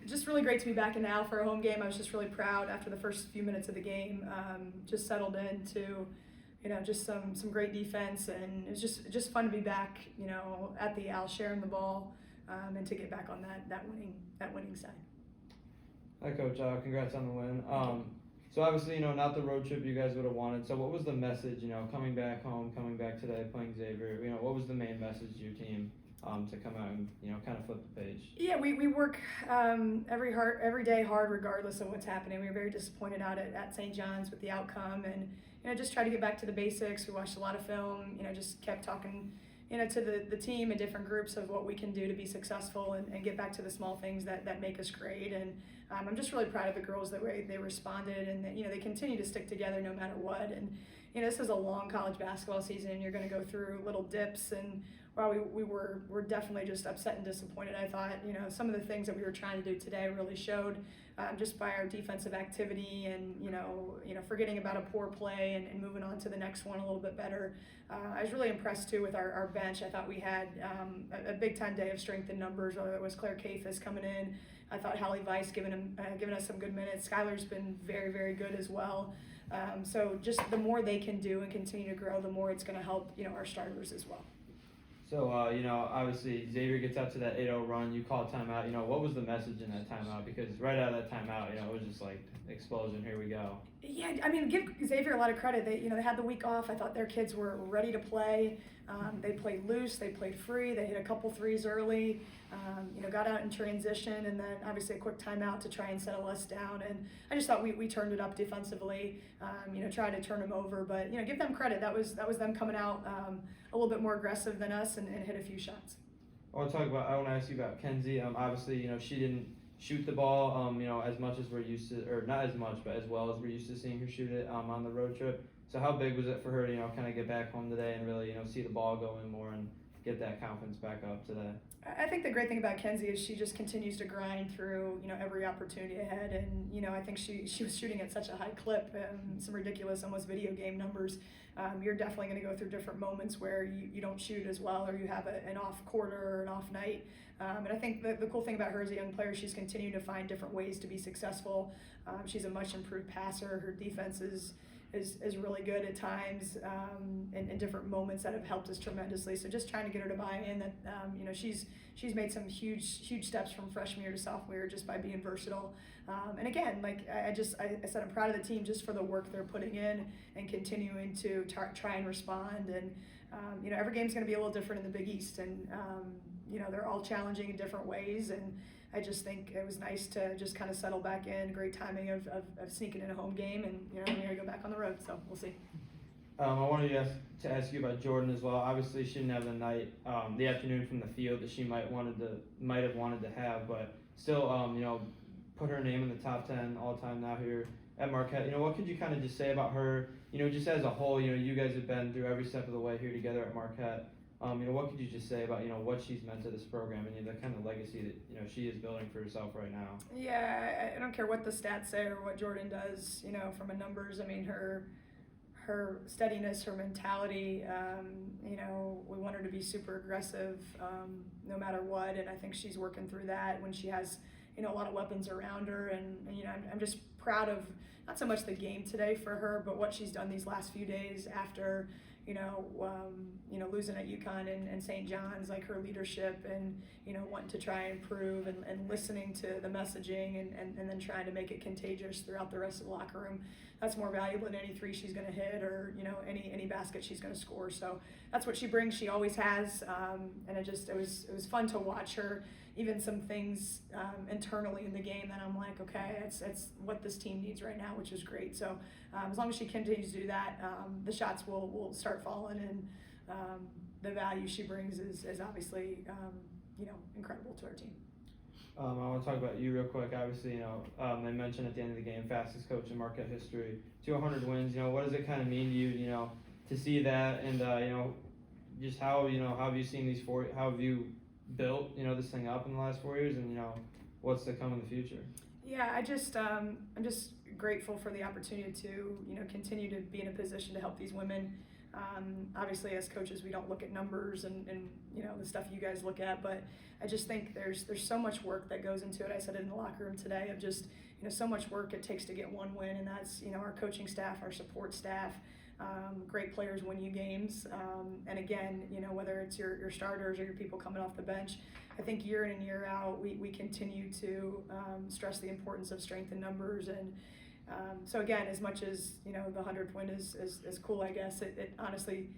Just really great to be back in Al for a home game. I was just really proud after the first few minutes of the game. Just settled into, just some great defense, and it was just fun to be back, at the Al sharing the ball, and to get back on that winning side. Hi, Coach. Congrats on the win. So obviously, not the road trip you guys would have wanted. So what was the message, coming back home, coming back today, playing Xavier? What was the main message to your team to come out and kind of flip the page? Yeah, we work every day hard regardless of what's happening. We were very disappointed out at St. John's with the outcome, and just try to get back to the basics. We watched a lot of film. Just kept talking. To the team and different groups of what we can do to be successful and get back to the small things that make us great. And I'm just really proud of the girls that way they responded, and that, they continue to stick together no matter what. And this is a long college basketball season, and you're going to go through little dips. And while we're definitely just upset and disappointed, I thought some of the things that we were trying to do today really showed just by our defensive activity, and forgetting about a poor play and moving on to the next one a little bit better. I was really impressed too with our bench. I thought we had a big time day of strength in numbers, whether it was Claire Cafis coming in. I thought Hallie Weiss giving us some good minutes. Skylar's been very, very good as well. So just the more they can do and continue to grow, the more it's going to help our starters as well. So, obviously Xavier gets up to that 8-0 run. You call timeout. What was the message in that timeout? Because right out of that timeout, it was just like explosion. Here we go. Yeah, I mean, give Xavier a lot of credit. They had the week off. I thought their kids were ready to play. They played loose. They played free. They hit a couple threes early. Got out in transition, and then obviously a quick timeout to try and settle us down. And I just thought we turned it up defensively. Tried to turn them over, but give them credit. That was them coming out a little bit more aggressive than us and hit a few shots. I want to ask you about Kenzie. Obviously, she didn't shoot the ball, as much as we're used to, or not as much, but as well as we're used to seeing her shoot it on the road trip. So how big was it for her to, kind of get back home today and really, see the ball go in more and get that confidence back up today? I think the great thing about Kenzie is she just continues to grind through, every opportunity ahead. And, I think she was shooting at such a high clip, some ridiculous, almost video game numbers. You're definitely going to go through different moments where you don't shoot as well, or you have an off quarter or an off night. And I think the cool thing about her as a young player, she's continuing to find different ways to be successful. She's a much improved passer. Her defense is really good at times, in different moments that have helped us tremendously. So just trying to get her to buy in that, she's made some huge steps from freshman year to sophomore year just by being versatile. And again, like I said, I'm proud of the team just for the work they're putting in and continuing to try and respond. And every game's going to be a little different in the Big East, and they're all challenging in different ways. And I just think it was nice to just kind of settle back in. Great timing of sneaking in a home game, and we're going to go back on the road, so we'll see. I wanted to ask you about Jordan as well. Obviously, she didn't have the afternoon from the field that she might have wanted to have, but still, put her name in the top 10 all time now here at Marquette. What could you kind of just say about her? Just as a whole, you guys have been through every step of the way here together at Marquette. What could you just say about what she's meant to this program and the kind of legacy that she is building for herself right now? Yeah, I don't care what the stats say or what Jordan does, from a numbers. I mean, her steadiness, her mentality. We want her to be super aggressive, no matter what, and I think she's working through that when she has a lot of weapons around her. And I'm just proud of not so much the game today for her, but what she's done these last few days after losing at UConn and St. John's, like her leadership and, wanting to try and improve and listening to the messaging and then trying to make it contagious throughout the rest of the locker room. That's more valuable than any three she's going to hit or, any basket she's going to score. So that's what she brings. She always has. And it was fun to watch her, even some things internally in the game that I'm like, okay, it's what this team needs right now, which is great. So as long as she continues to do that, the shots will start falling, and the value she brings is obviously, incredible to our team. I want to talk about you real quick. Obviously, they mentioned at the end of the game, fastest coach in Marquette history, 200 wins. What does it kind of mean to you, to see that, and just how have you seen how have you built, this thing up in the last 4 years, and what's to come in the future? Yeah, I'm just grateful for the opportunity to continue to be in a position to help these women. Obviously, as coaches, we don't look at numbers and the stuff you guys look at, but I just think there's so much work that goes into it. I said it in the locker room today of just so much work it takes to get one win, and that's our coaching staff, our support staff. Great players win you games, and again, whether it's your starters or your people coming off the bench, I think year in and year out we continue to stress the importance of strength in numbers. And so again, as much as the 100th win is cool, I guess it honestly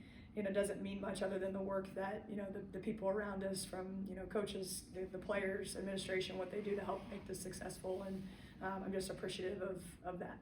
doesn't mean much other than the work that the people around us, from coaches, the players, administration, what they do to help make this successful, and I'm just appreciative of that.